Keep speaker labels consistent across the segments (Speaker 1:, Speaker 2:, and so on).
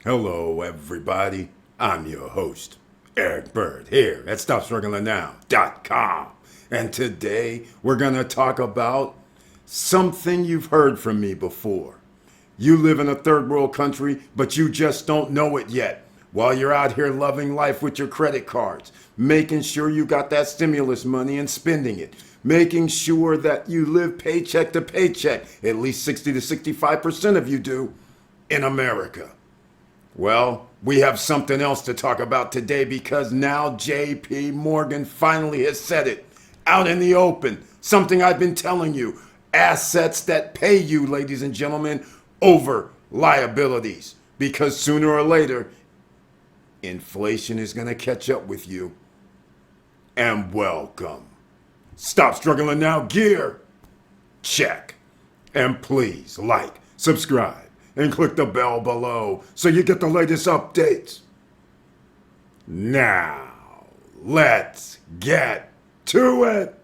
Speaker 1: Hello, everybody. I'm your host, Eric Bird, here at StopStrugglingNow.com. And today we're going to talk about something you've heard from me before. You live in a third world country, but you just don't know it yet. While you're out here loving life with your credit cards, making sure you got that stimulus money and spending it, making sure that you live paycheck to paycheck, at least 60 to 65% of you do, in America. Well, we have something else to talk about today because now JP Morgan finally has said it out in the open. Something I've been telling you. Assets that pay you, ladies and gentlemen, over liabilities. Because sooner or later, inflation is going to catch up with you. And welcome. Stop struggling now. Gear. Check. And please like, subscribe, and click the bell below so you get the latest updates. Now, let's get to it.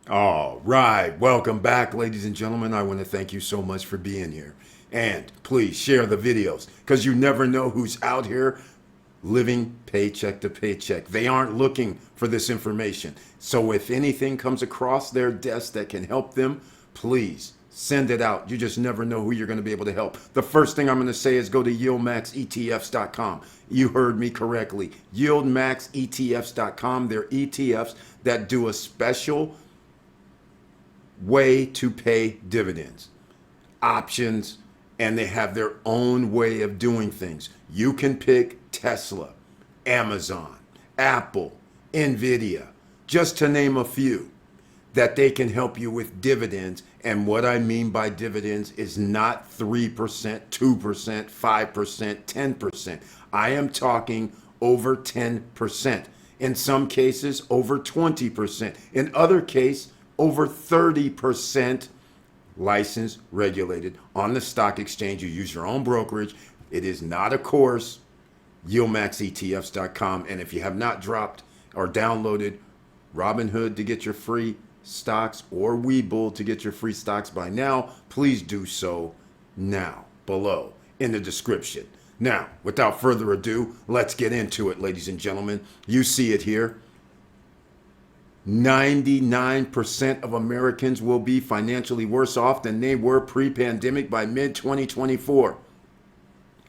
Speaker 1: All right, welcome back, ladies and gentlemen. I want to thank you so much for being here. And please share the videos because you never know who's out here living paycheck to paycheck. They aren't looking for this information. So if anything comes across their desk that can help them, please send it out. You just never know who you're going to be able to help. The first thing I'm going to say is go to yieldmaxetfs.com. You heard me correctly. Yieldmaxetfs.com. They're ETFs that do a special way to pay dividends, options, and they have their own way of doing things. You can pick Tesla, Amazon, Apple, Nvidia, just to name a few, that they can help you with dividends. And what I mean by dividends is not 3%, 2%, 5%, 10%. I am talking over 10%. In some cases, over 20%. In other cases, over 30%, licensed, regulated on the stock exchange. You use your own brokerage. It is not a course. YieldMaxETFs.com. And if you have not dropped or downloaded Robinhood to get your free stocks or Webull to get your free stocks by now, please do so now below in the description. Now, without further ado, let's get into it, ladies and gentlemen. You see it here. 99% of Americans will be financially worse off than they were pre-pandemic by mid-2024.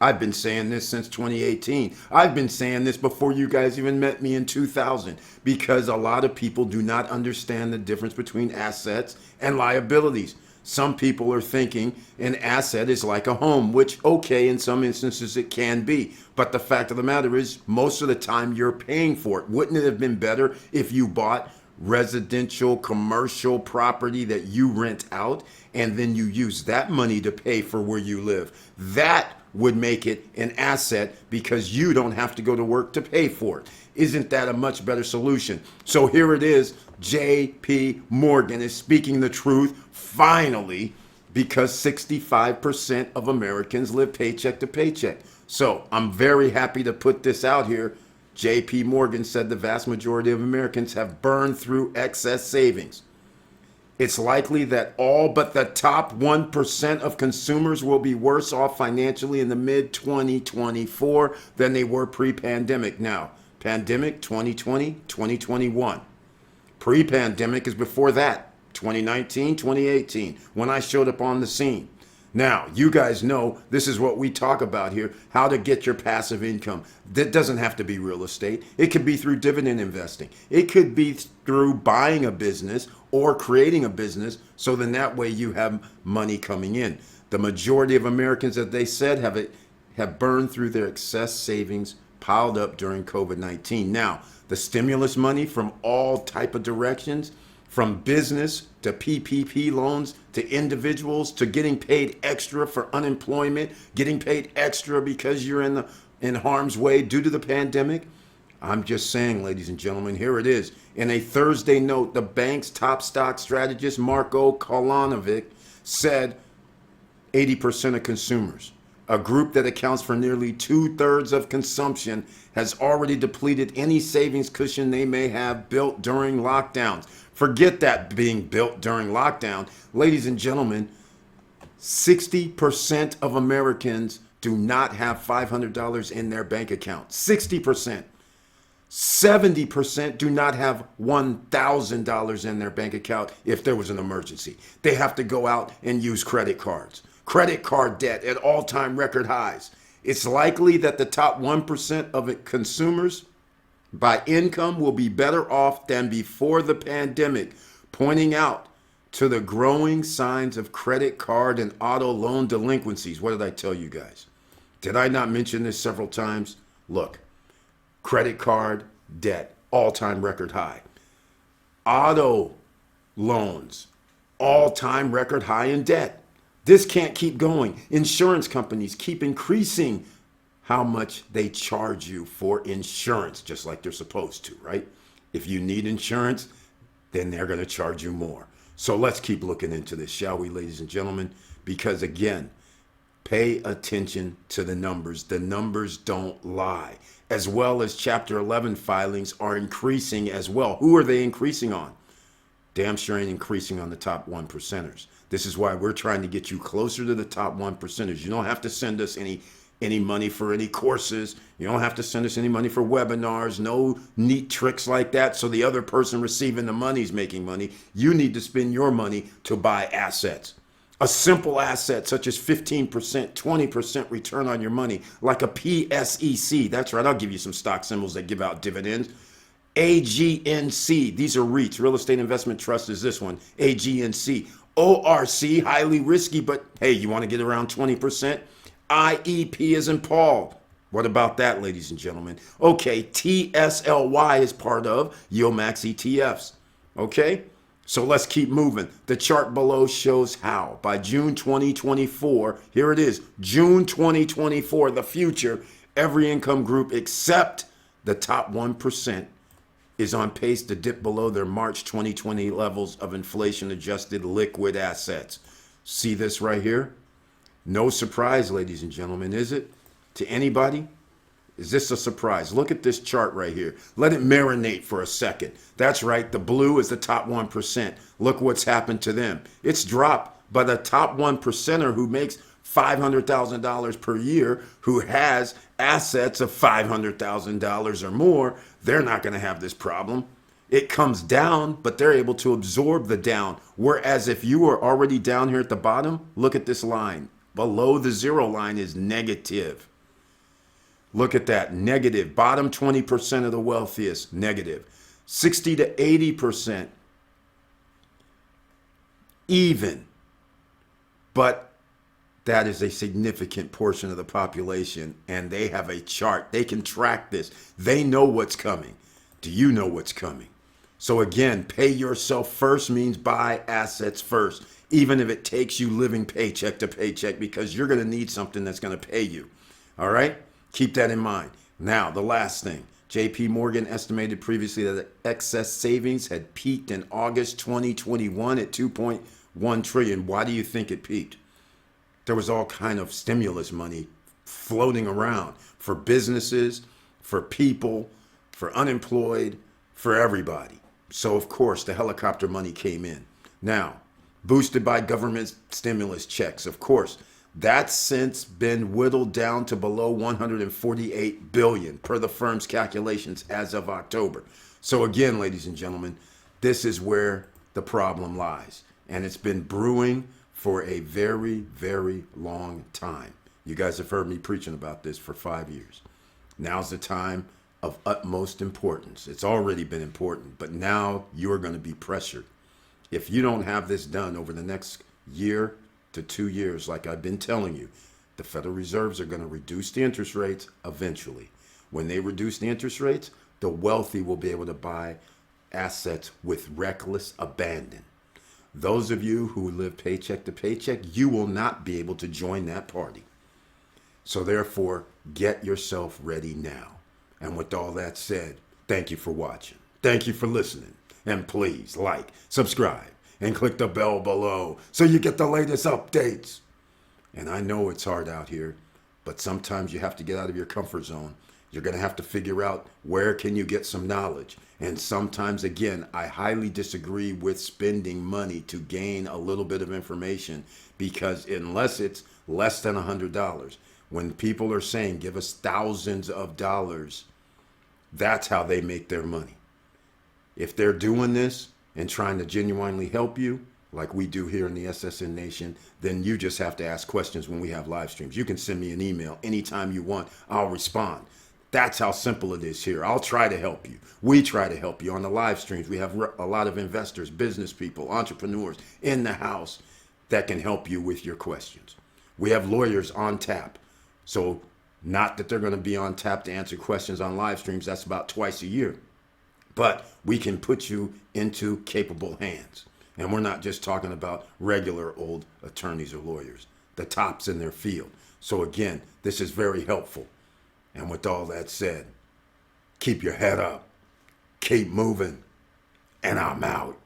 Speaker 1: I've been saying this since 2018. I've been saying this before you guys even met me in 2000 because a lot of people do not understand the difference between assets and liabilities. Some people are thinking an asset is like a home, which, okay, in some instances it can be. But the fact of the matter is, most of the time you're paying for it. Wouldn't it have been better if you bought residential, commercial property that you rent out and then you use that money to pay for where you live? That would make it an asset because you don't have to go to work to pay for it. Isn't that a much better solution? So here it is. JP Morgan is speaking the truth finally because 65% of Americans live paycheck to paycheck. So I'm very happy to put this out here. JP Morgan said the vast majority of Americans have burned through excess savings. It's likely that all but the top 1% of consumers will be worse off financially in the mid-2024 than they were pre-pandemic. Now, pandemic 2020, 2021. Pre-pandemic is before that, 2019, 2018, when I showed up on the scene. Now, you guys know this is what we talk about here, how to get your passive income. That doesn't have to be real estate. It could be through dividend investing. It could be through buying a business or creating a business, so then that way you have money coming in. The majority of Americans, as they said, have burned through their excess savings piled up during COVID-19. Now, the stimulus money from all type of directions from business to PPP loans to individuals to getting paid extra for unemployment, getting paid extra because you're in harm's way due to the pandemic. I'm just saying, ladies and gentlemen, here it is. In a Thursday note, the bank's top stock strategist, Marko Kolanovic, said 80% of consumers, a group that accounts for nearly 2/3 of consumption, has already depleted any savings cushion they may have built during lockdowns. Forget that being built during lockdown. Ladies and gentlemen, 60% of Americans do not have $500 in their bank account. 60%. 70% do not have $1,000 in their bank account if there was an emergency. They have to go out and use credit cards. Credit card debt at all-time record highs. It's likely that the top 1% of consumers by income will be better off than before the pandemic, pointing out to the growing signs of credit card and auto loan delinquencies. What did I tell you guys? Did I not mention this several times? Look, credit card debt, all-time record high. Auto loans, all-time record high in debt. This can't keep going. Insurance companies keep increasing how much they charge you for insurance, just like they're supposed to, right? If you need insurance, then they're going to charge you more. So let's keep looking into this, shall we, ladies and gentlemen? Because again, pay attention to the numbers. The numbers don't lie. As well as Chapter 11 filings are increasing as well. Who are they increasing on? Damn sure ain't increasing on the top 1%ers. This is why we're trying to get you closer to the top 1%ers. You don't have to send us any money for any courses. You don't have to send us any money for webinars. No neat tricks like that so the other person receiving the money is making money. You need to spend your money to buy assets. A simple asset such as 15%, 20% return on your money, like a PSEC. That's right, I'll give you some stock symbols that give out dividends. AGNC, these are REITs, Real Estate Investment Trust is this one, AGNC. ORC, highly risky, but hey, you want to get around 20%? IEP is in Paul. What about that, ladies and gentlemen? Okay, TSLY is part of YieldMax ETFs. Okay, so let's keep moving. The chart below shows how by June 2024, here it is, June 2024, the future, every income group except the top 1% is on pace to dip below their March 2020 levels of inflation-adjusted liquid assets. See this right here? No surprise, ladies and gentlemen, is it? To anybody? Is this a surprise? Look at this chart right here. Let it marinate for a second. That's right, the blue is the top 1%. Look what's happened to them. It's dropped, but the top 1%er who makes $500,000 per year, who has assets of $500,000 or more, they're not going to have this problem. It comes down, but they're able to absorb the down. Whereas if you were already down here at the bottom, look at this line. Below the zero line is negative. Look at that, negative. Bottom 20% of the wealthiest, negative. 60 to 80%, even. But that is a significant portion of the population, and they have a chart. They can track this. They know what's coming. Do you know what's coming? So again, pay yourself first means buy assets first, even if it takes you living paycheck to paycheck, because you're going to need something that's going to pay you. All right? Keep that in mind. Now, the last thing. JP Morgan estimated previously that excess savings had peaked in August 2021 at 2.1 trillion. Why do you think it peaked? There was all kind of stimulus money floating around for businesses, for people, for unemployed, for everybody. So, of course, the helicopter money came in. Now, boosted by government stimulus checks, of course, that's since been whittled down to below 148 billion per the firm's calculations as of October. So again, ladies and gentlemen, this is where the problem lies. And it's been brewing for a very, very long time. You guys have heard me preaching about this for 5 years. Now's the time of utmost importance. It's already been important, but now you're going to be pressured. If you don't have this done over the next year to 2 years, like I've been telling you, the Federal Reserves are going to reduce the interest rates eventually. When they reduce the interest rates, the wealthy will be able to buy assets with reckless abandon. Those of you who live paycheck to paycheck, you will not be able to join that party. So therefore, get yourself ready now. And with all that said, thank you for watching. Thank you for listening. And please like, subscribe, and click the bell below so you get the latest updates. And I know it's hard out here, but sometimes you have to get out of your comfort zone. You're going to have to figure out where can you get some knowledge. And sometimes, again, I highly disagree with spending money to gain a little bit of information, because unless it's less than $100, when people are saying give us thousands of dollars, that's how they make their money. If they're doing this and trying to genuinely help you, like we do here in the SSN Nation, then you just have to ask questions when we have live streams. You can send me an email anytime you want. I'll respond. That's how simple it is here. I'll try to help you. We try to help you on the live streams. We have a lot of investors, business people, entrepreneurs in the house that can help you with your questions. We have lawyers on tap. So not that they're going to be on tap to answer questions on live streams. That's about twice a year. But we can put you into capable hands. And we're not just talking about regular old attorneys or lawyers, the tops in their field. So again, this is very helpful. And with all that said, keep your head up, keep moving, and I'm out.